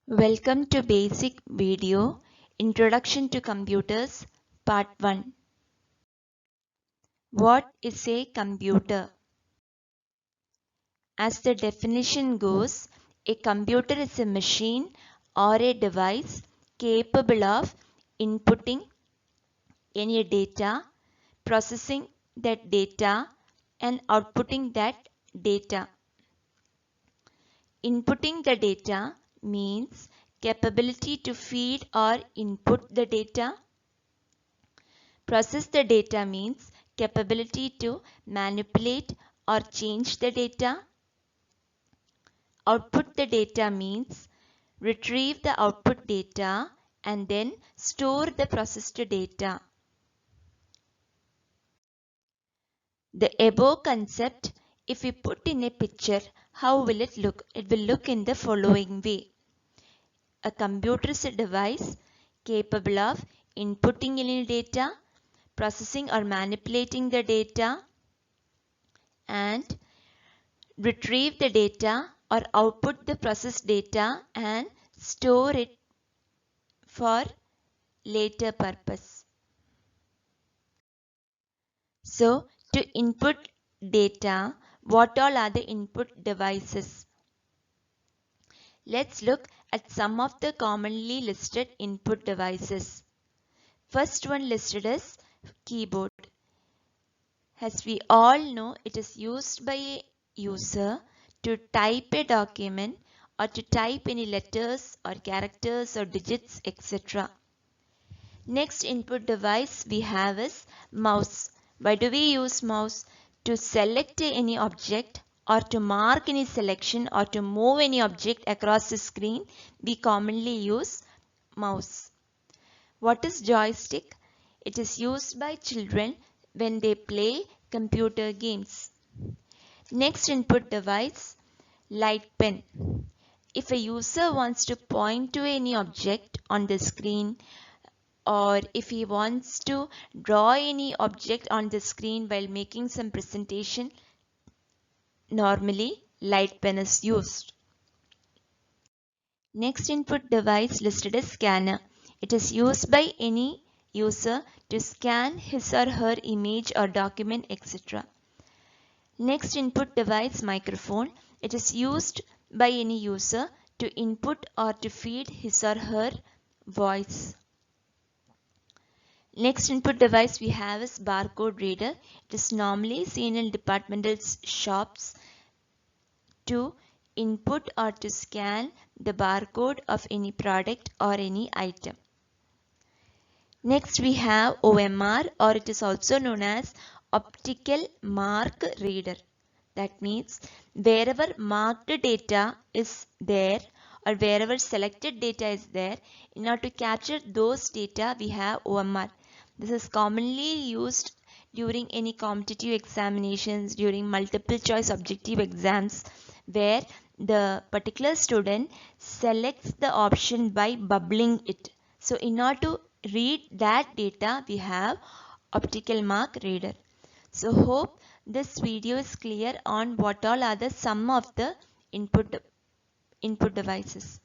Welcome to Basic Video Introduction to Computers Part 1. What is a computer? As the definition goes, a computer is a machine or a device capable of inputting any data, processing that data, and outputting that data. Inputting the data means capability to feed or input the data. Process the data means capability to manipulate or change the data. Output the data means retrieve the output data and then store the processed data. The above concept, if we put in a picture, how will it look? It will look in the following way. A computer is a device capable of inputting any data, processing or manipulating the data, and retrieve the data or output the processed data and store it for later purpose. So, to input data, what all are the input devices? Let's look at some of the commonly listed input devices. First one listed is keyboard. As we all know, it is used by a user to type a document or to type any letters or characters or digits, etc. Next input device we have is mouse. Why do we use mouse? To select any object or to mark any selection or to move any object across the screen, we commonly use mouse. What is joystick? It is used by children when they play computer games. Next input device, light pen. If a user wants to point to any object on the screen, or if he wants to draw any object on the screen while making some presentation, normally light pen is used. Next input device listed as scanner. It is used by any user to scan his or her image or document, etc. Next input device, microphone. It is used by any user to input or to feed his or her voice. Next input device we have is barcode reader. It is normally seen in departmental shops to input or to scan the barcode of any product or any item. Next we have OMR, or it is also known as optical mark reader. That means wherever marked data is there or wherever selected data is there, in order to capture those data we have OMR. This is commonly used during any competitive examinations, during multiple choice objective exams, where the particular student selects the option by bubbling it. So in order to read that data, we have optical mark reader. So hope this video is clear on what all are the some of the input devices.